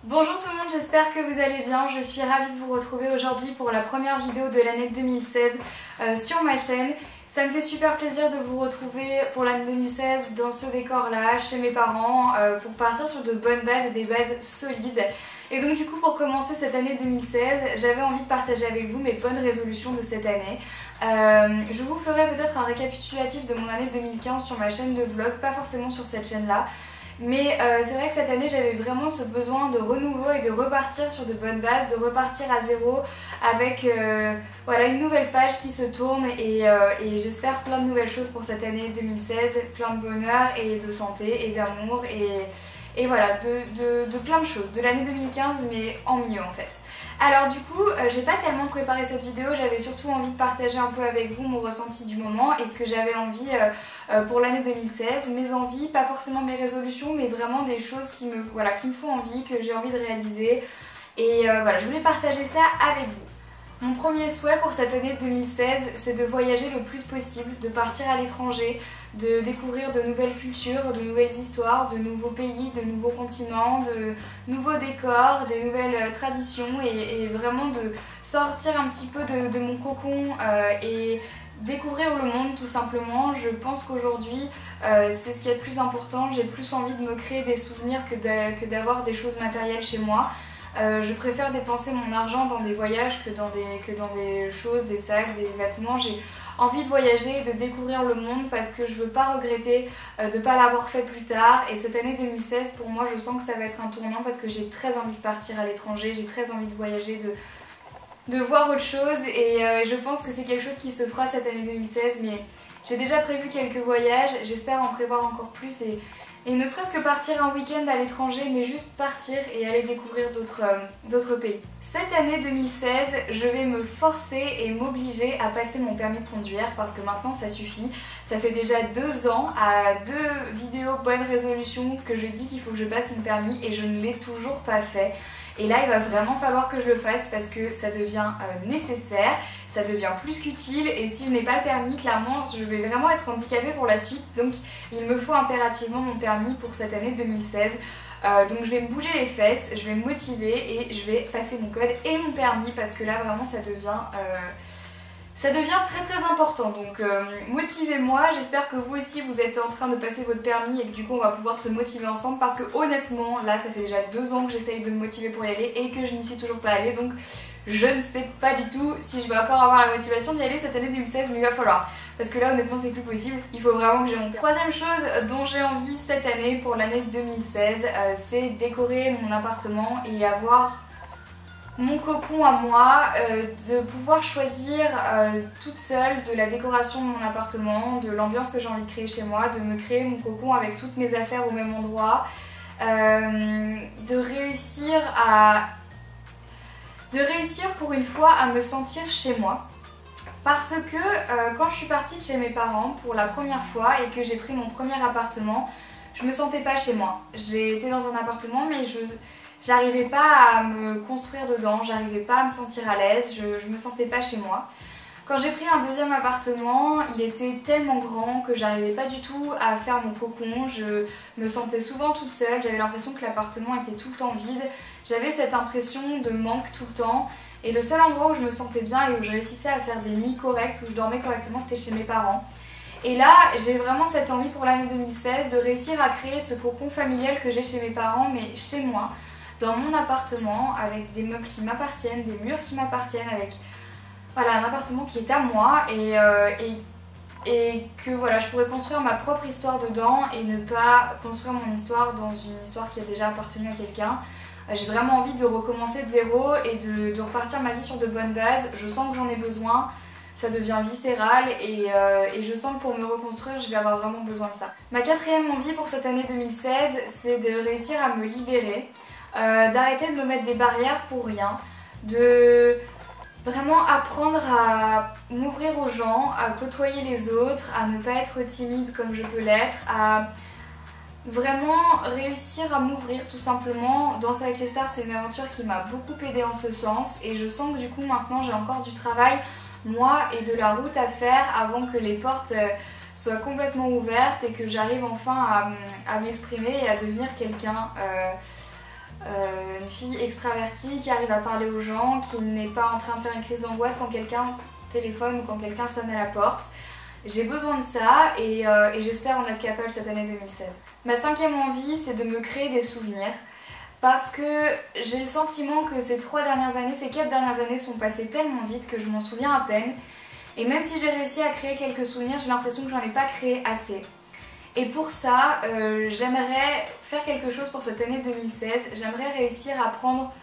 Bonjour tout le monde, j'espère que vous allez bien. Je suis ravie de vous retrouver aujourd'hui pour la première vidéo de l'année 2016 sur ma chaîne. Ça me fait super plaisir de vous retrouver pour l'année 2016 dans ce décor-là, chez mes parents, pour partir sur de bonnes bases et des bases solides. Et donc du coup, pour commencer cette année 2016, j'avais envie de partager avec vous mes bonnes résolutions de cette année. Je vous ferai peut-être un récapitulatif de mon année 2015 sur ma chaîne de vlog, pas forcément sur cette chaîne-là. Mais c'est vrai que cette année j'avais vraiment ce besoin de renouveau et de repartir sur de bonnes bases, de repartir à zéro avec voilà, une nouvelle page qui se tourne et j'espère plein de nouvelles choses pour cette année 2016, plein de bonheur et de santé et d'amour et voilà, de plein de choses, de l'année 2015 mais en mieux en fait. Alors du coup, j'ai pas tellement préparé cette vidéo, j'avais surtout envie de partager un peu avec vous mon ressenti du moment et ce que j'avais envie pour l'année 2016, mes envies, pas forcément mes résolutions, mais vraiment des choses qui me font envie, que j'ai envie de réaliser. Et voilà, je voulais partager ça avec vous. Mon premier souhait pour cette année 2016, c'est de voyager le plus possible, de partir à l'étranger, de découvrir de nouvelles cultures, de nouvelles histoires, de nouveaux pays, de nouveaux continents, de nouveaux décors, des nouvelles traditions et vraiment de sortir un petit peu de mon cocon et découvrir le monde tout simplement. Je pense qu'aujourd'hui c'est ce qui est le plus important, j'ai plus envie de me créer des souvenirs que d'avoir des choses matérielles chez moi. Je préfère dépenser mon argent dans des voyages que dans des choses, des sacs, des vêtements. J'ai envie de voyager et de découvrir le monde parce que je veux pas regretter de ne pas l'avoir fait plus tard. Et cette année 2016, pour moi, je sens que ça va être un tournant parce que j'ai très envie de partir à l'étranger, j'ai très envie de voyager, de voir autre chose et je pense que c'est quelque chose qui se fera cette année 2016. Mais j'ai déjà prévu quelques voyages, j'espère en prévoir encore plus et ne serait-ce que partir un week-end à l'étranger, mais juste partir et aller découvrir d'autres pays. Cette année 2016, je vais me forcer et m'obliger à passer mon permis de conduire parce que maintenant ça suffit. Ça fait déjà 2 ans, à 2 vidéos bonnes résolutions que je dis qu'il faut que je passe mon permis et je ne l'ai toujours pas fait. Et là il va vraiment falloir que je le fasse parce que ça devient nécessaire, ça devient plus qu'utile et si je n'ai pas le permis, clairement je vais vraiment être handicapée pour la suite. Donc il me faut impérativement mon permis pour cette année 2016. Donc je vais me bouger les fesses, je vais me motiver et je vais passer mon code et mon permis parce que là vraiment ça devient très important, donc motivez-moi, j'espère que vous aussi vous êtes en train de passer votre permis et que du coup on va pouvoir se motiver ensemble parce que honnêtement là ça fait déjà 2 ans que j'essaye de me motiver pour y aller et que je n'y suis toujours pas allée, donc je ne sais pas du tout si je vais encore avoir la motivation d'y aller cette année 2016, mais il va falloir parce que là honnêtement c'est plus possible, il faut vraiment que j'ai mon permis. Troisième chose dont j'ai envie cette année pour l'année 2016, c'est décorer mon appartement et avoir mon cocon à moi, de pouvoir choisir toute seule de la décoration de mon appartement, de l'ambiance que j'ai envie de créer chez moi, de me créer mon cocon avec toutes mes affaires au même endroit, de réussir pour une fois à me sentir chez moi. Parce que quand je suis partie de chez mes parents pour la première fois et que j'ai pris mon premier appartement, je me sentais pas chez moi. J'ai été dans un appartement mais j'arrivais pas à me construire dedans, j'arrivais pas à me sentir à l'aise, je me sentais pas chez moi. Quand j'ai pris un deuxième appartement, il était tellement grand que j'arrivais pas du tout à faire mon cocon, je me sentais souvent toute seule, j'avais l'impression que l'appartement était tout le temps vide, j'avais cette impression de manque tout le temps et le seul endroit où je me sentais bien et où je réussissais à faire des nuits correctes, où je dormais correctement, c'était chez mes parents. Et là, j'ai vraiment cette envie pour l'année 2016 de réussir à créer ce cocon familial que j'ai chez mes parents, mais chez moi, dans mon appartement, avec des meubles qui m'appartiennent, des murs qui m'appartiennent, avec voilà, un appartement qui est à moi et que voilà, je pourrais construire ma propre histoire dedans et ne pas construire mon histoire dans une histoire qui a déjà appartenu à quelqu'un. J'ai vraiment envie de recommencer de zéro et de repartir ma vie sur de bonnes bases. Je sens que j'en ai besoin, ça devient viscéral et je sens que pour me reconstruire, je vais avoir vraiment besoin de ça. Ma quatrième envie pour cette année 2016, c'est de réussir à me libérer. D'arrêter de me mettre des barrières pour rien, de vraiment apprendre à m'ouvrir aux gens, à côtoyer les autres, à ne pas être timide comme je peux l'être, à vraiment réussir à m'ouvrir tout simplement. Danser avec les stars, c'est une aventure qui m'a beaucoup aidée en ce sens et je sens que du coup maintenant j'ai encore du travail, moi, et de la route à faire avant que les portes soient complètement ouvertes et que j'arrive enfin à m'exprimer et à devenir quelqu'un une fille extravertie qui arrive à parler aux gens, qui n'est pas en train de faire une crise d'angoisse quand quelqu'un téléphone ou quand quelqu'un sonne à la porte. J'ai besoin de ça et j'espère en être capable cette année 2016. Ma 5e envie, c'est de me créer des souvenirs parce que j'ai le sentiment que ces 4 dernières années sont passées tellement vite que je m'en souviens à peine. Et même si j'ai réussi à créer quelques souvenirs, j'ai l'impression que j'en ai pas créé assez. Et pour ça, j'aimerais faire quelque chose pour cette année 2016. J'aimerais réussir à prendre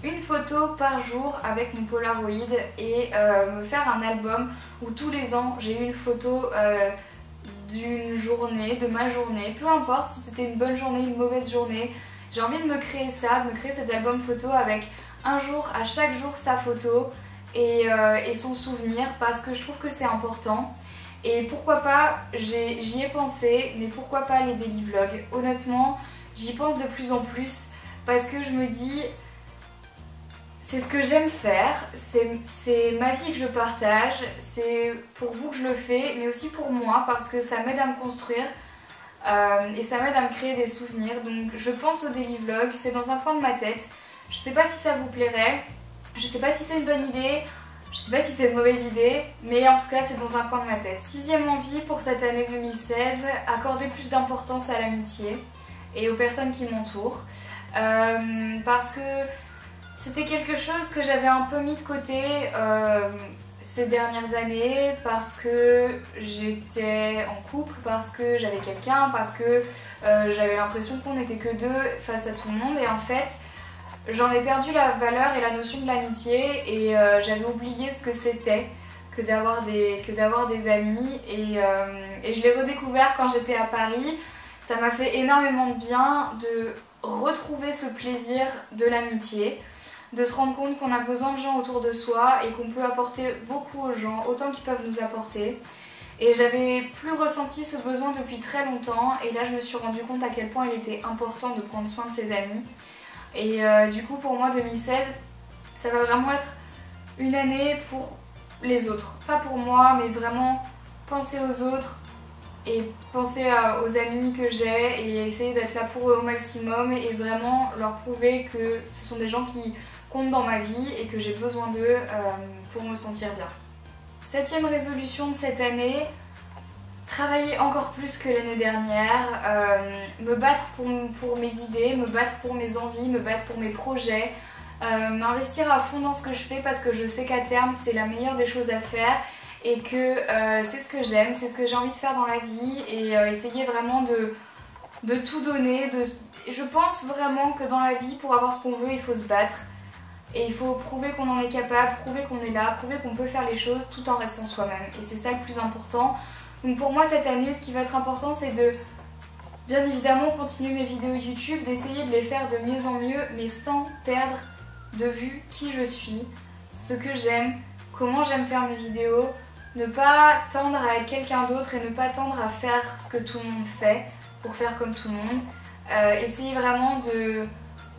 une photo par jour avec mon Polaroid et me faire un album où tous les ans j'ai une photo d'une journée, de ma journée, peu importe si c'était une bonne journée, une mauvaise journée. J'ai envie de me créer ça, de me créer cet album photo avec un jour, à chaque jour sa photo et son souvenir parce que je trouve que c'est important. Et pourquoi pas, j'y ai pensé, mais pourquoi pas les daily vlogs. Honnêtement, j'y pense de plus en plus parce que je me dis, c'est ce que j'aime faire, c'est ma vie que je partage, c'est pour vous que je le fais, mais aussi pour moi parce que ça m'aide à me construire et ça m'aide à me créer des souvenirs. Donc je pense aux daily vlogs, c'est dans un coin de ma tête. Je sais pas si ça vous plairait, je sais pas si c'est une bonne idée. Je sais pas si c'est une mauvaise idée, mais en tout cas c'est dans un coin de ma tête. 6e envie pour cette année 2016, accorder plus d'importance à l'amitié et aux personnes qui m'entourent. Parce que c'était quelque chose que j'avais un peu mis de côté ces dernières années, parce que j'étais en couple, parce que j'avais quelqu'un, parce que j'avais l'impression qu'on n'était que deux face à tout le monde et en fait j'en ai perdu la valeur et la notion de l'amitié et j'avais oublié ce que c'était que d'avoir des amis et je l'ai redécouvert quand j'étais à Paris. Ça m'a fait énormément de bien de retrouver ce plaisir de l'amitié, de se rendre compte qu'on a besoin de gens autour de soi et qu'on peut apporter beaucoup aux gens, autant qu'ils peuvent nous apporter. Et j'avais plus ressenti ce besoin depuis très longtemps et là je me suis rendu compte à quel point il était important de prendre soin de ses amis. Et du coup pour moi 2016 ça va vraiment être une année pour les autres, pas pour moi mais vraiment penser aux autres et penser aux amis que j'ai et essayer d'être là pour eux au maximum et vraiment leur prouver que ce sont des gens qui comptent dans ma vie et que j'ai besoin d'eux pour me sentir bien. 7e résolution de cette année, travailler encore plus que l'année dernière, me battre pour mes idées, me battre pour mes envies, me battre pour mes projets, m'investir à fond dans ce que je fais parce que je sais qu'à terme c'est la meilleure des choses à faire et que c'est ce que j'aime, c'est ce que j'ai envie de faire dans la vie et essayer vraiment de tout donner. Je pense vraiment que dans la vie pour avoir ce qu'on veut il faut se battre et il faut prouver qu'on en est capable, prouver qu'on est là, prouver qu'on peut faire les choses tout en restant soi-même et c'est ça le plus important. Donc pour moi cette année ce qui va être important c'est de bien évidemment continuer mes vidéos YouTube, d'essayer de les faire de mieux en mieux mais sans perdre de vue qui je suis, ce que j'aime, comment j'aime faire mes vidéos, ne pas tendre à être quelqu'un d'autre et ne pas tendre à faire ce que tout le monde fait pour faire comme tout le monde. Essayer vraiment de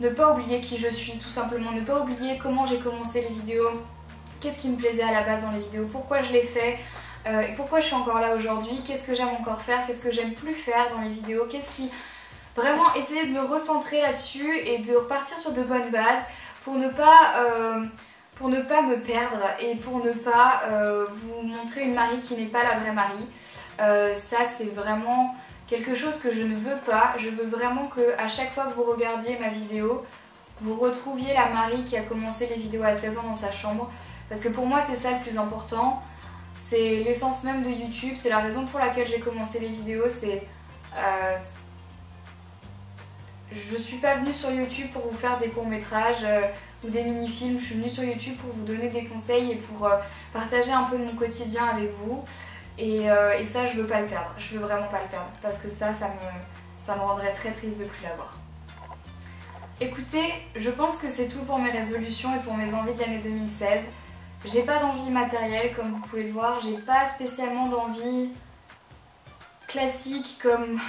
ne pas oublier qui je suis tout simplement, ne pas oublier comment j'ai commencé les vidéos, qu'est-ce qui me plaisait à la base dans les vidéos, pourquoi je les fais. Et pourquoi je suis encore là aujourd'hui, qu'est-ce que j'aime encore faire, qu'est-ce que j'aime plus faire dans les vidéos, Vraiment essayer de me recentrer là-dessus et de repartir sur de bonnes bases pour ne pas me perdre et pour ne pas vous montrer une Marie qui n'est pas la vraie Marie. Ça c'est vraiment quelque chose que je ne veux pas. Je veux vraiment qu'à chaque fois que vous regardiez ma vidéo, vous retrouviez la Marie qui a commencé les vidéos à 16 ans dans sa chambre. Parce que pour moi c'est ça le plus important. C'est l'essence même de YouTube, c'est la raison pour laquelle j'ai commencé les vidéos, je suis pas venue sur YouTube pour vous faire des courts-métrages ou des mini-films, je suis venue sur YouTube pour vous donner des conseils et pour partager un peu de mon quotidien avec vous. Et ça je veux pas le perdre, je veux vraiment pas le perdre, parce que ça me rendrait très triste de plus l'avoir. Écoutez, je pense que c'est tout pour mes résolutions et pour mes envies de l'année 2016. J'ai pas d'envie matérielle comme vous pouvez le voir, j'ai pas spécialement d'envie classique comme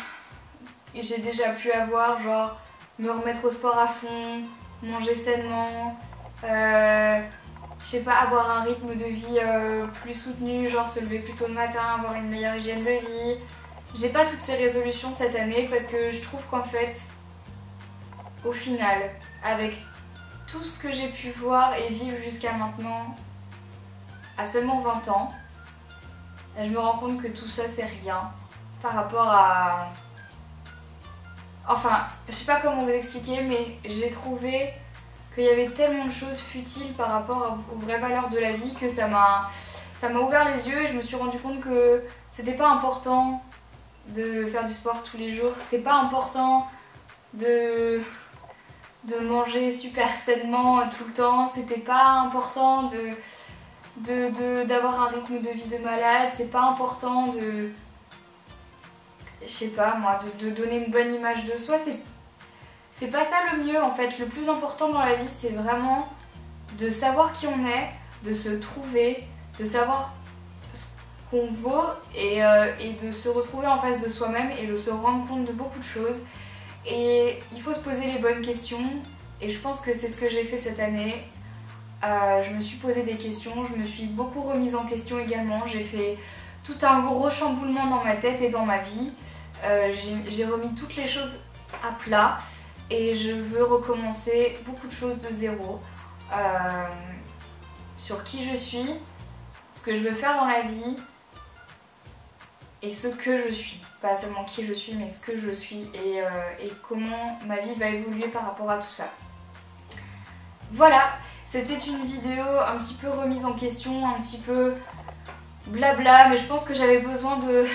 j'ai déjà pu avoir, genre me remettre au sport à fond, manger sainement, je sais pas, avoir un rythme de vie plus soutenu, genre se lever plus tôt le matin, avoir une meilleure hygiène de vie. J'ai pas toutes ces résolutions cette année parce que je trouve qu'en fait au final, avec tout ce que j'ai pu voir et vivre jusqu'à maintenant, à seulement 20 ans, je me rends compte que tout ça c'est rien par rapport à... Enfin, je sais pas comment vous expliquer, mais j'ai trouvé qu'il y avait tellement de choses futiles par rapport aux vraies valeurs de la vie que ça m'a ouvert les yeux et je me suis rendu compte que c'était pas important de faire du sport tous les jours, c'était pas important de manger super sainement tout le temps, c'était pas important d'avoir un rythme de vie de malade, c'est pas important de... Je sais pas moi, de donner une bonne image de soi, c'est pas ça le mieux en fait. Le plus important dans la vie c'est vraiment de savoir qui on est, de se trouver, de savoir ce qu'on vaut et de se retrouver en face de soi-même et de se rendre compte de beaucoup de choses. Et il faut se poser les bonnes questions et je pense que c'est ce que j'ai fait cette année. Je me suis posé des questions, je me suis beaucoup remise en question également, j'ai fait tout un gros chamboulement dans ma tête et dans ma vie. J'ai remis toutes les choses à plat et je veux recommencer beaucoup de choses de zéro sur qui je suis, ce que je veux faire dans la vie et ce que je suis. Pas seulement qui je suis mais ce que je suis et comment ma vie va évoluer par rapport à tout ça. Voilà, c'était une vidéo un petit peu remise en question, un petit peu blabla, mais je pense que j'avais besoin de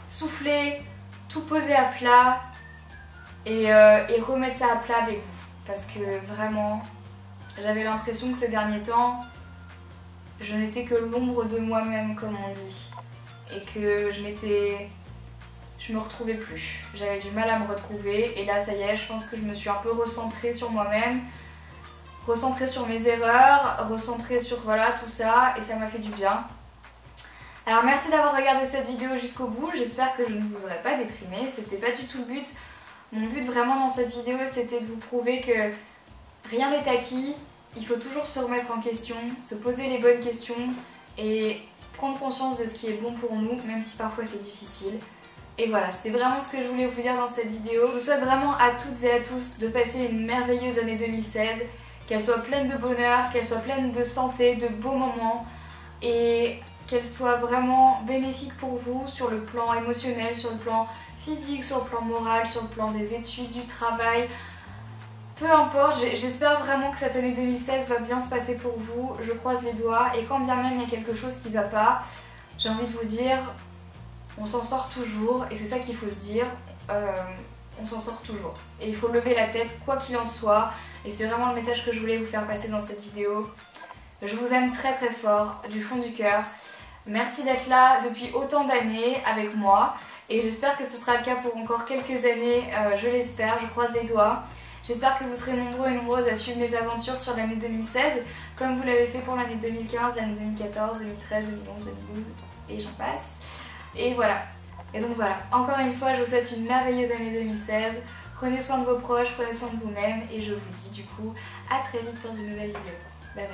souffler, tout poser à plat et remettre ça à plat avec vous. Parce que vraiment, j'avais l'impression que ces derniers temps, je n'étais que l'ombre de moi-même comme on dit. Et que je me retrouvais plus. J'avais du mal à me retrouver et là ça y est, je pense que je me suis un peu recentrée sur moi-même, recentrée sur mes erreurs, recentrée sur voilà tout ça et ça m'a fait du bien. Alors merci d'avoir regardé cette vidéo jusqu'au bout, j'espère que je ne vous aurais pas déprimé, c'était pas du tout le but. Mon but vraiment dans cette vidéo c'était de vous prouver que rien n'est acquis, il faut toujours se remettre en question, se poser les bonnes questions et prendre conscience de ce qui est bon pour nous, même si parfois c'est difficile. Et voilà, c'était vraiment ce que je voulais vous dire dans cette vidéo. Je vous souhaite vraiment à toutes et à tous de passer une merveilleuse année 2016, qu'elle soit pleine de bonheur, qu'elle soit pleine de santé, de beaux moments et qu'elle soit vraiment bénéfique pour vous sur le plan émotionnel, sur le plan physique, sur le plan moral, sur le plan des études, du travail. Peu importe, j'espère vraiment que cette année 2016 va bien se passer pour vous, je croise les doigts et quand bien même il y a quelque chose qui ne va pas, j'ai envie de vous dire, on s'en sort toujours et c'est ça qu'il faut se dire, on s'en sort toujours. Et il faut lever la tête quoi qu'il en soit et c'est vraiment le message que je voulais vous faire passer dans cette vidéo. Je vous aime très très fort, du fond du cœur. Merci d'être là depuis autant d'années avec moi et j'espère que ce sera le cas pour encore quelques années, je l'espère, je croise les doigts. J'espère que vous serez nombreux et nombreuses à suivre mes aventures sur l'année 2016 comme vous l'avez fait pour l'année 2015, l'année 2014, 2013, 2011, 2012 et j'en passe. Et voilà. Et donc voilà, encore une fois je vous souhaite une merveilleuse année 2016. Prenez soin de vos proches, prenez soin de vous-même et je vous dis du coup à très vite dans une nouvelle vidéo. Bye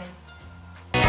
bye.